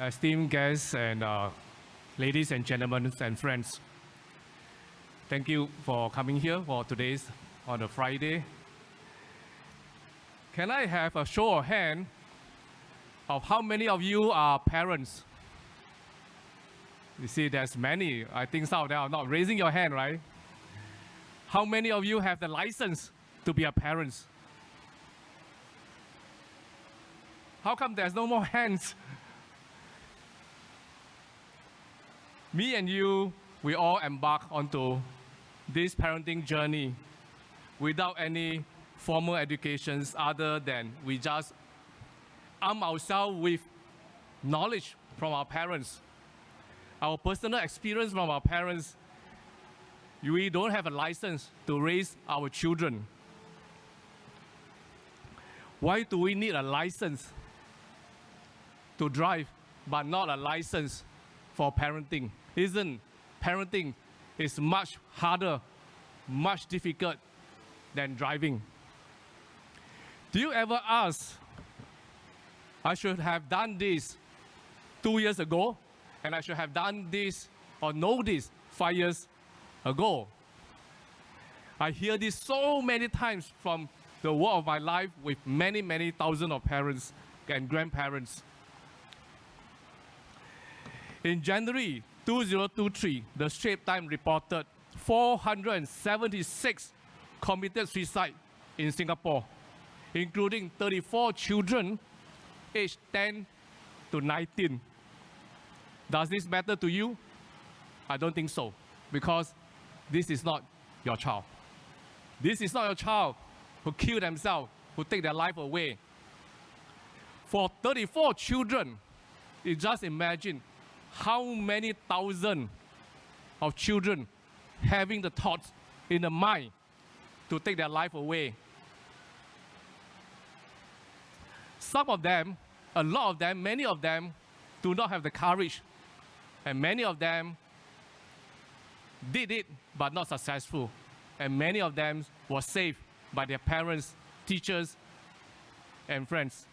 esteemed guests and ladies and gentlemen and friends. Thank you for coming here for today's on a Friday. Can I have a show of hand of how many of you are parents? You see, there's many. I think some of them are not raising your hand, right? How many of you have the license to be a parent? How come there's no more hands? Me and you, we all embark onto this parenting journey without any formal educations other than we just arm ourselves with knowledge from our parents, our personal experience from our parents. We don't have a license to raise our children. Why do we need a license to drive, but not a license for parenting? Isn't parenting is much harder, much difficult than driving? Do you ever ask, I should have done this 2 years ago, and I should have done this or know this 5 years ago? I hear this so many times from the world of my life with many, many thousands of parents and grandparents. In January 2023, the Straits Times reported 476 committed suicide in Singapore, including 34 children aged 10 to 19. Does this matter to you? I don't think so, because this is not your child. This is not your child who kill themselves, who take their life away. For 34 children, you just imagine how many thousands of children having the thoughts in the mind to take their life away. Some of them, a lot of them, many of them do not have the courage, and many of them did it but not successful, and many of them were saved by their parents, teachers, and friends.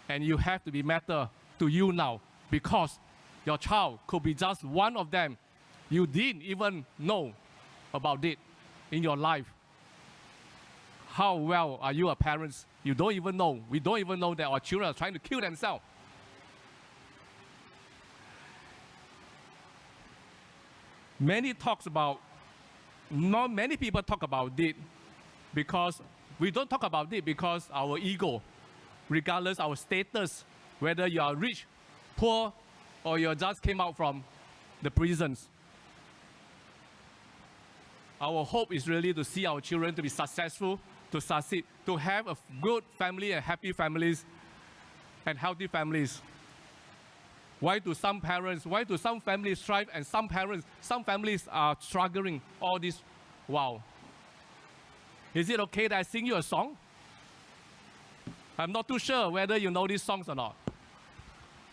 And you have to be matter to you now, because your child could be just one of them. You didn't even know about it in your life. How well are you a parent? You don't even know. We don't even know that our children are trying to kill themselves. Not many people talk about it, because we don't talk about it because our ego, regardless our status, whether you are rich, poor, or you just came out from the prisons. Our hope is really to see our children to be successful, to succeed, to have a good family and happy families and healthy families. Why do some families thrive and some families are struggling all this while? Is it okay that I sing you a song? I'm not too sure whether you know these songs or not.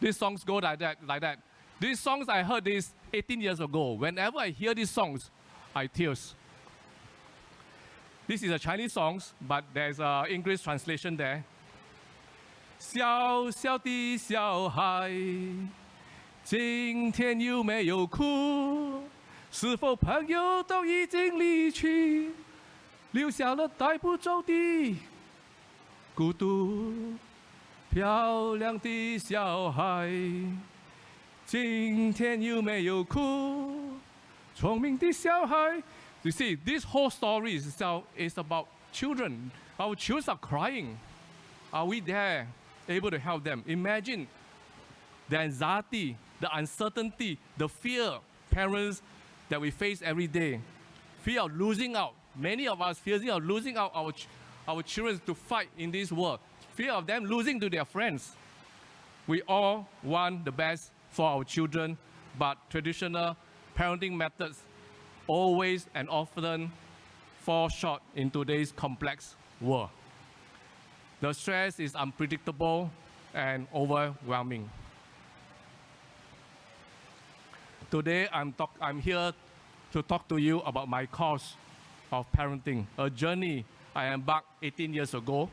These songs go like that. These songs, I heard this 18 years ago. Whenever I hear these songs, I tears. This is a Chinese song, but there's an English translation there. 小小的小孩，今天有没有哭？是否朋友都已经离去，留下了带不走的孤独？漂亮的小孩，今天有没有哭？聪明的小孩。You see, this whole story is about children. Our children are crying. Are we there, able to help them? Imagine the anxiety, the uncertainty, the fear, parents, that we face every day. Fear of losing out. Many of us fear of losing out our children to fight in this world. Fear of them losing to their friends. We all want the best for our children, but traditional parenting methods always and often fall short in today's complex world. The stress is unpredictable and overwhelming. Today, I'm here to talk to you about my course of parenting, a journey I embarked 18 years ago.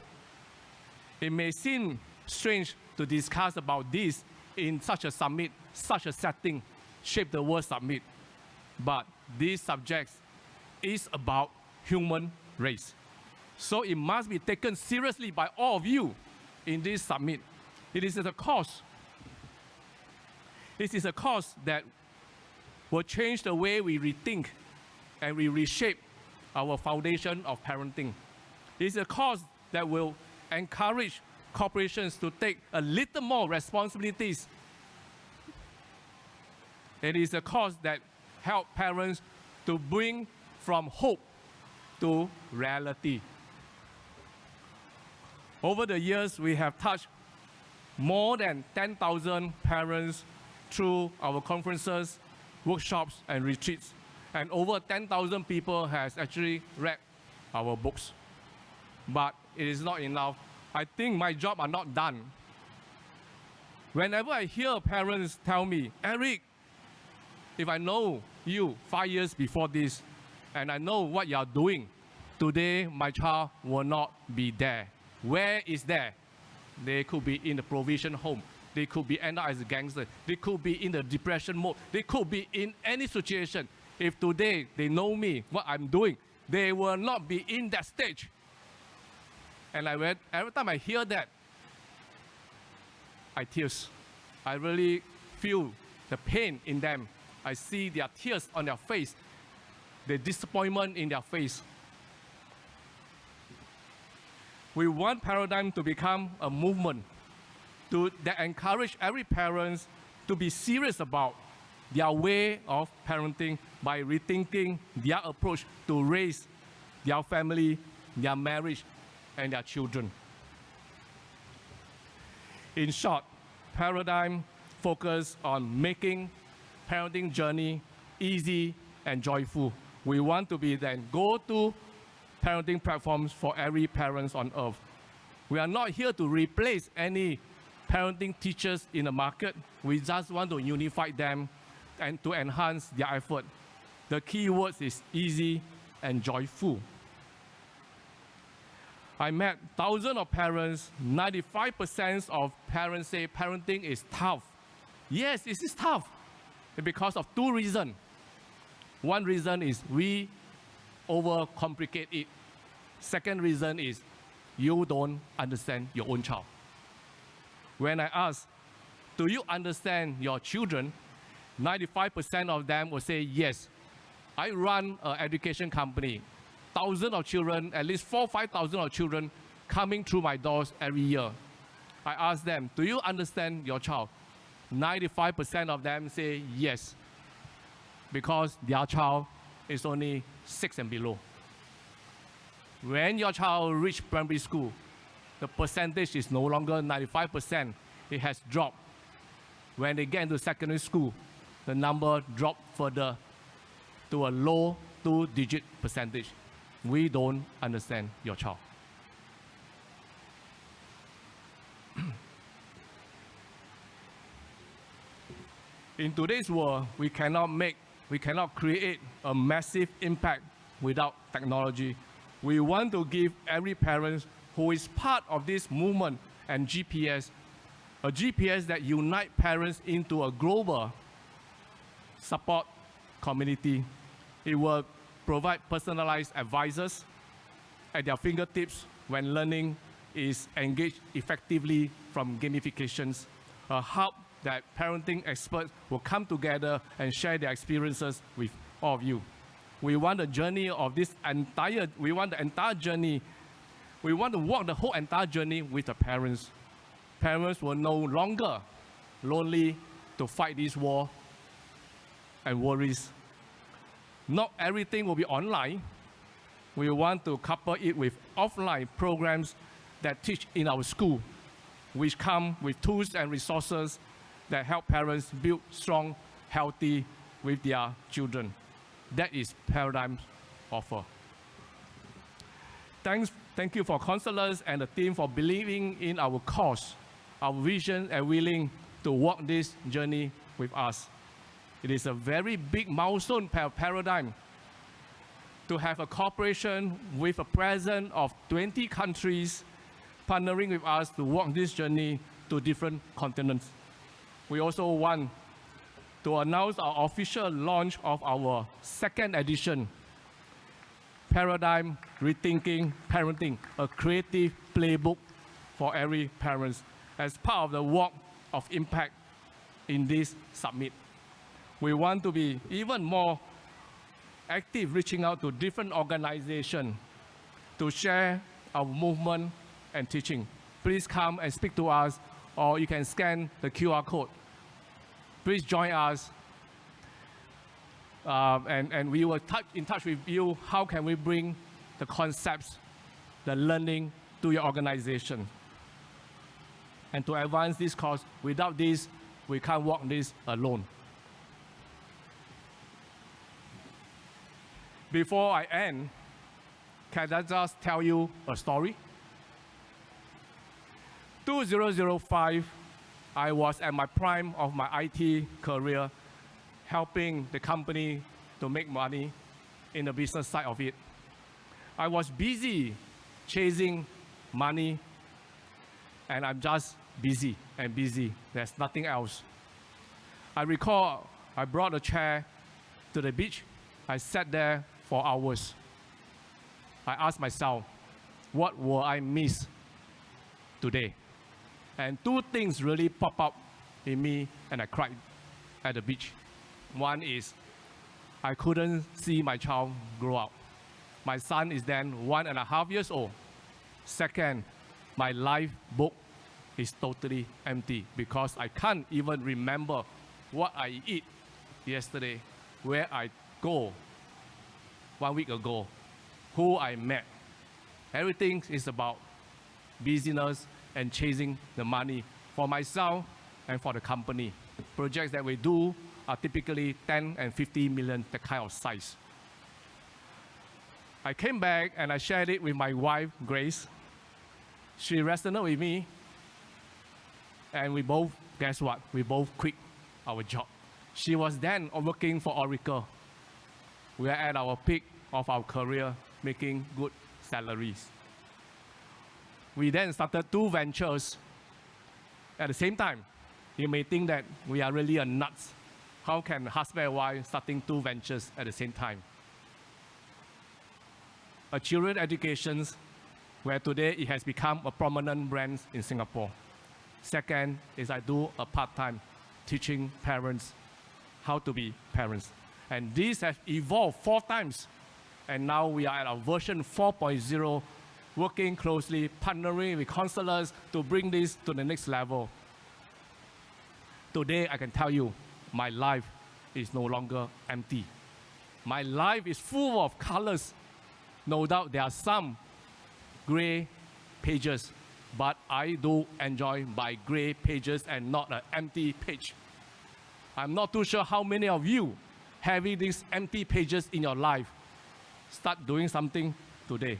It may seem strange to discuss about this in such a summit, such a setting, Shape the World Summit. But this subject is about human race. So it must be taken seriously by all of you in this summit. It is a cause. This is a cause that will change the way we rethink and we reshape our foundation of parenting. It is a cause that will encourage corporations to take a little more responsibilities. It is a cause that helps parents to bring from hope to reality. Over the years, we have touched more than 10,000 parents through our conferences, workshops, and retreats. And over 10,000 people has actually read our books. But it is not enough. I think my job are not done. Whenever I hear parents tell me, Eric, if I know you 5 years before this, and I know what you are doing, today my child will not be there. Where is there? They could be in the provision home. They could be end up as a gangster. They could be in the depression mode. They could be in any situation. If today they know me, what I'm doing, they will not be in that stage. And every time I hear that, I tears. I really feel the pain in them. I see their tears on their face, the disappointment in their face. We want Parendigm to become a movement that encourage every parent to be serious about their way of parenting by rethinking their approach to raise their family, their marriage, and their children. In short, Parendigm focus on making parenting journey easy and joyful. We want to be the go-to parenting platforms for every parent on earth. We are not here to replace any parenting teachers in the market. We just want to unify them and to enhance their effort. The key words is easy and joyful. I met thousands of parents. 95% of parents say parenting is tough. Yes, it is tough because of two reasons. One reason is we overcomplicate it. Second reason is you don't understand your own child. When I ask, do you understand your children? 95% of them will say yes. I run an education company. Thousands of children, at least 4,000-5,000 of children coming through my doors every year. I ask them, do you understand your child? 95% of them say yes, because their child is only 6 and below. When your child reaches primary school, the percentage is no longer 95%. It has dropped. When they get into secondary school, the number dropped further to a low 2-digit percentage. We don't understand your child. In today's world, we cannot create a massive impact without technology. We want to give every parent who is part of this movement and GPS, a GPS that unites parents into a global support community. It will provide personalized advisors at their fingertips when learning is engaged effectively from gamifications, a hub that parenting experts will come together and share their experiences with all of you. We want the journey of the entire journey. We want to walk the whole entire journey with the parents. Parents will no longer lonely to fight this war and worries. Not everything will be online. We want to couple it with offline programs that teach in our school, which come with tools and resources that help parents build strong, healthy with their children. That is Parendigm's offer. Thank you for counselors and the team for believing in our cause, our vision, and willing to walk this journey with us. It is a very big milestone Parendigm to have a cooperation with a presence of 20 countries partnering with us to walk this journey to different continents. We also want to announce our official launch of our second edition, Parendigm Rethinking Parenting, a creative playbook for every parent as part of the work of impact in this summit. We want to be even more active, reaching out to different organizations to share our movement and teaching. Please come and speak to us, or you can scan the QR code. Please join us, and we will in touch with you. How can we bring the concepts, the learning to your organization? And to advance this cause, without this, we can't walk this alone. Before I end, can I just tell you a story? 2005, I was at my prime of my IT career, helping the company to make money in the business side of it. I was busy chasing money, and I'm just busy and busy. There's nothing else. I recall I brought a chair to the beach. I sat there for hours. I asked myself, what will I miss today? And two things really pop up in me, and I cried at the beach. One is I couldn't see my child grow up. My son is then 1.5 years old. Second, my life book is totally empty because I can't even remember what I eat yesterday, where I go 1 week ago, who I met. Everything is about busyness and chasing the money for myself and for the company. Projects that we do are typically 10 and 50 million, the kind of size. I came back and I shared it with my wife, Grace. She resonated with me, and we both, guess what? We both quit our job. She was then working for Oracle. We are at our peak of our career, making good salaries. We then started 2 ventures at the same time. You may think that we are really a nuts. How can husband and wife starting 2 ventures at the same time? A children education, where today it has become a prominent brand in Singapore. Second is I do a part-time teaching parents how to be parents. And these have evolved 4 times. And now we are at our version 4.0, working closely, partnering with counselors to bring this to the next level. Today, I can tell you, my life is no longer empty. My life is full of colors. No doubt there are some gray pages, but I do enjoy my gray pages and not an empty page. I'm not too sure how many of you having these empty pages in your life. Start doing something today.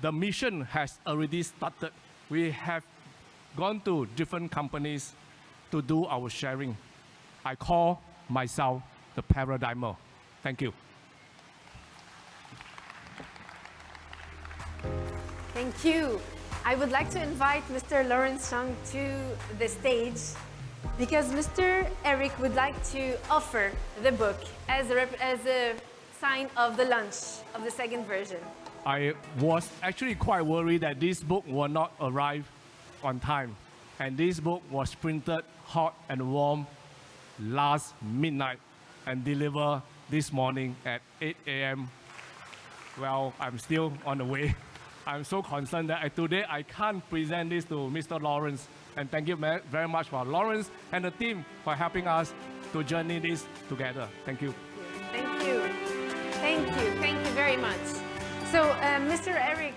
The mission has already started. We have gone to different companies to do our sharing. I call myself the Parendigmer. Thank you. Thank you. I would like to invite Mr. Lawrence Chung to the stage because Mr. Eric would like to offer the book as a sign of the launch of the second version. I was actually quite worried that this book will not arrive on time. And this book was printed hot and warm last midnight and delivered this morning at 8 a.m. Well, I'm still on the way. I'm so concerned that today I can't present this to Mr. Lawrence. And thank you very much for Lawrence and the team for helping us to journey this together. Thank you. Thank you. Thank you. Thank you very much. So, Mr. Eric,